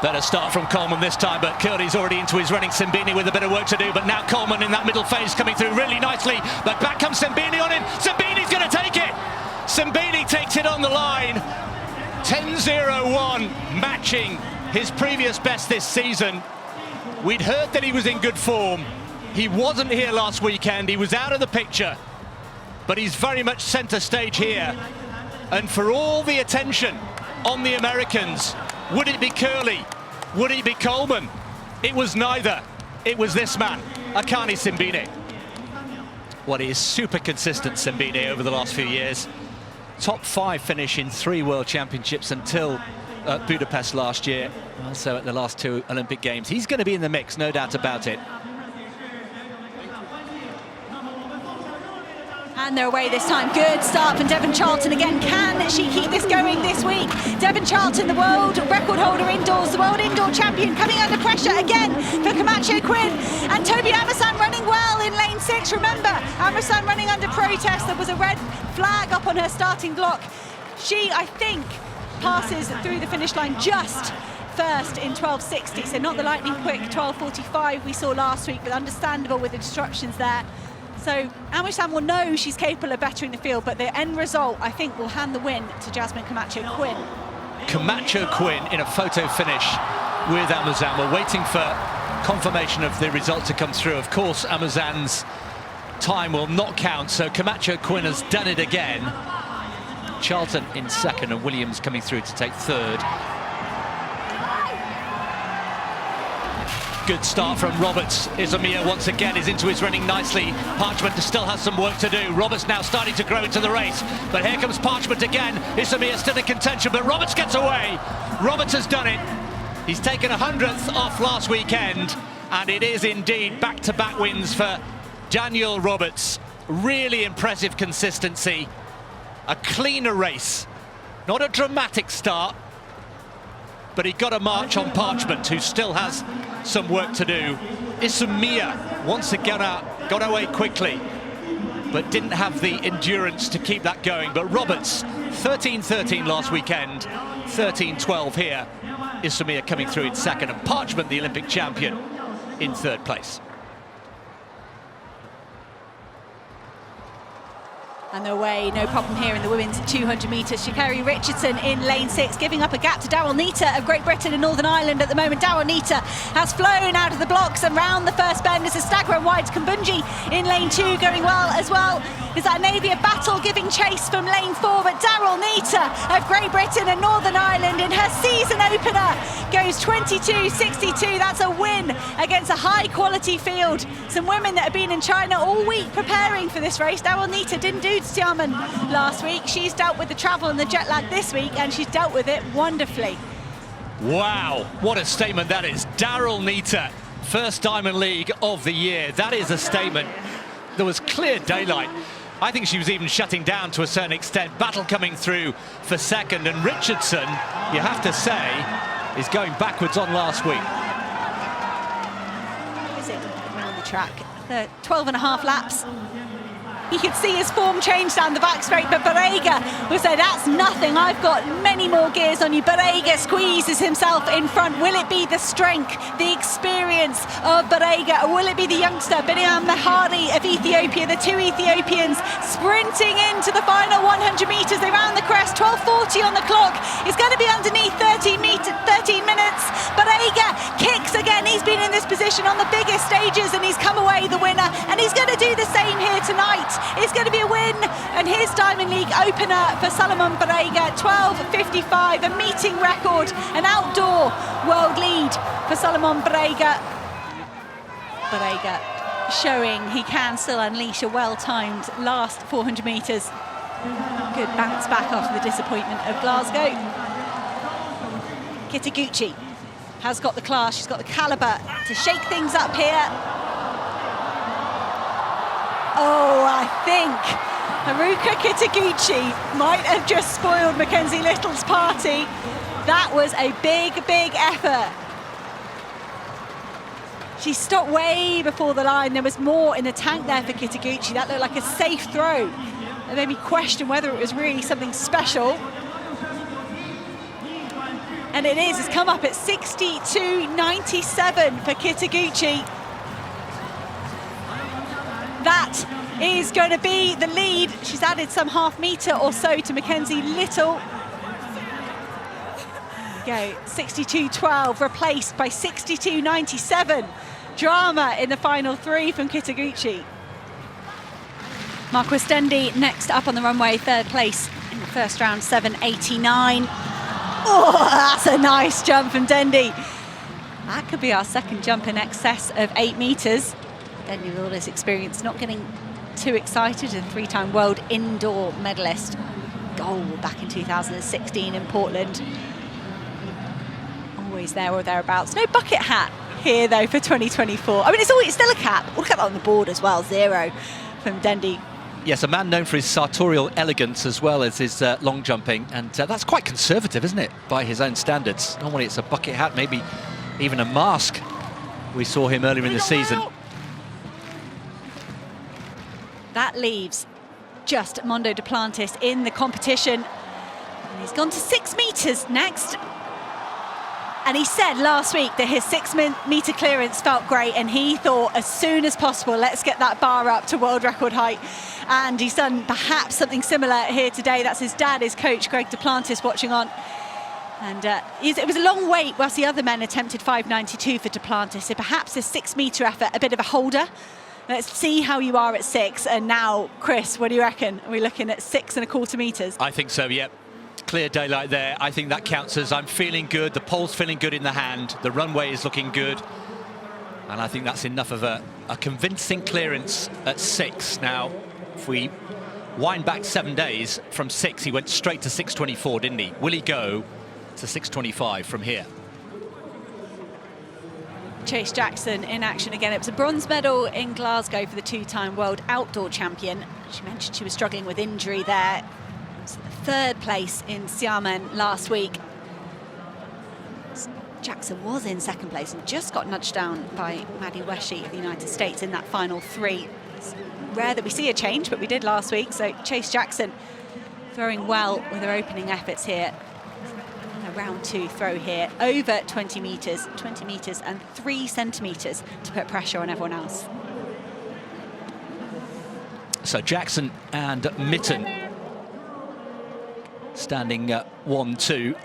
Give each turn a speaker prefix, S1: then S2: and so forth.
S1: Better start from Coleman this time, but Curdy's already into his running. Simbini with a bit of work to do, but now Coleman in that middle phase coming through really nicely. But back comes Simbini on him. Simbini's going to take it. Simbini takes it on the line. 10.01, matching his previous best this season. We'd heard that he was in good form. He wasn't here last weekend. He was out of the picture, but he's very much centre stage here. And for all the attention on the Americans, would it be Curly? Would it be Coleman? It was neither. It was this man, Akani Simbini. Well, he is super consistent, Simbini, over the last few years. Top 5 finish in 3 World Championships until Budapest last year. Also at the last 2 Olympic Games. He's going to be in the mix, no doubt about it.
S2: And they're away this time. Good start from Devon Charlton again. Can she keep this going this week? Devon Charlton, the world record holder indoors, the world indoor champion, coming under pressure again for Camacho Quinn. And Toby Amersan running well in lane 6. Remember, Amersan running under protest. There was a red flag up on her starting block. She, I think, passes through the finish line just first in 12.60. So not the lightning quick 12.45 we saw last week, but understandable with the disruptions there. So Amersan will know she's capable of bettering the field, but the end result, I think, will hand the win to Jasmine Camacho Quinn.
S1: Camacho Quinn in a photo finish with Amersan. We're waiting for confirmation of the result to come through. Of course, Amersan's time will not count, so Camacho Quinn has done it again. Charlton in second and Williams coming through to take third. Good start from Roberts. Izumia once again is into his running nicely. Parchment still has some work to do. Roberts now starting to grow into the race. But here comes Parchment again. Izumia still in contention, but Roberts gets away. Roberts has done it. He's taken 100th off last weekend, and it is indeed back-to-back wins for Daniel Roberts. Really impressive consistency. A cleaner race. Not a dramatic start, but he got a march on Parchment, who still has some work to do. Izumia once again got away quickly, but didn't have the endurance to keep that going. But Roberts, 13.13 last weekend, 13.12 here. Izumia coming through in second, and Parchment, the Olympic champion, in third place.
S2: And they're away, no problem here in the women's 200 metres. Sha'Carri Richardson in lane 6, giving up a gap to Daryl Neita of Great Britain and Northern Ireland at the moment. Daryl Neita has flown out of the blocks and round the first bend. There's a stagger and wide. Kumbunji in lane 2 going well as well. There's that Navia battle giving chase from lane 4, but Daryl Neita of Great Britain and Northern Ireland in her season opener goes 22.62. That's a win against a high quality field. Some women that have been in China all week preparing for this race. Daryl Neita didn't do Xiamen last week. She's dealt with the travel and the jet lag this week, and she's dealt with it wonderfully.
S1: Wow, what a statement that is. Daryl Neita, first Diamond League of the year. That is a statement. There was clear daylight. I think she was even shutting down to a certain extent. Battle coming through for second, and Richardson, you have to say, is going backwards on last week.
S2: Is it around the track? 12 and a half laps. You could see his form change down the back straight, but Barega will say, that's nothing, I've got many more gears on you. Barega squeezes himself in front. Will it be the strength, the experience of Barega, or will it be the youngster, Biniam Mehari of Ethiopia? The two Ethiopians sprinting into the final 100 metres. They round the crest, 12.40 on the clock. It's going to be underneath 13 minutes. Barega kicks again. He's been in this position on the biggest stages, and he's come away the winner, and he's going to do the same here tonight. It's going to be a win, and his Diamond League opener for Salomon Barega, 12.55, a meeting record, an outdoor world lead for Salomon Barega. Barega showing he can still unleash a well-timed last 400 metres. Good bounce back after the disappointment of Glasgow. Kitaguchi has got the class, she's got the calibre to shake things up here. Oh, I think Haruka Kitaguchi might have just spoiled Mackenzie Little's party. That was a big, big effort. She stopped way before the line. There was more in the tank there for Kitaguchi. That looked like a safe throw. It made me question whether it was really something special. And it is. It's come up at 62.97 for Kitaguchi. That is going to be the lead. She's added some half metre or so to Mackenzie Little. There we go, 62.12 replaced by 62.97. Drama in the final three from Kitaguchi. Marquis Dendy next up on the runway, third place in the first round, 7.89. Oh, that's a nice jump from Dendy. That could be our second jump in excess of 8 metres. Dendy, with all his experience, not getting too excited, a three-time world indoor medalist. Gold back in 2016 in Portland. Always there or thereabouts. No bucket hat here, though, for 2024. I mean, it's still a cap. We'll get that on the board as well, 0 from Dendy.
S1: Yes, a man known for his sartorial elegance as well as his long jumping, and that's quite conservative, isn't it, by his own standards? Normally it's a bucket hat, maybe even a mask. We saw him earlier in the season.
S2: That leaves just Mondo Duplantis in the competition. And he's gone to 6 metres next. And he said last week that his 6 metre clearance felt great, and he thought as soon as possible, let's get that bar up to world record height. And he's done perhaps something similar here today. That's his dad, his coach, Greg Duplantis, watching on. And it was a long wait whilst the other men attempted 5.92 for Duplantis. So perhaps this 6 metre effort, a bit of a holder. Let's see how you are at 6. And now, Chris, what do you reckon? Are we looking at 6.25 metres?
S1: I think so, yep. Clear daylight there. I think that counts as I'm feeling good. The pole's feeling good in the hand. The runway is looking good. And I think that's enough of a convincing clearance at 6. Now, if we wind back 7 days, from 6, he went straight to 6.24, didn't he? Will he go to 6.25 from here?
S2: Chase Jackson in action again. It was a bronze medal in Glasgow for the 2-time world outdoor champion. She mentioned she was struggling with injury there. Third place in Xiamen last week. Jackson was in second place and just got nudged down by Maddie Weshi of the United States in that final 3. It's rare that we see a change, but we did last week. So Chase Jackson throwing well with her opening efforts here. A round 2 throw here, over 20 metres and 3 centimetres to put pressure on everyone else.
S1: So Jackson and Mitten standing 1-2.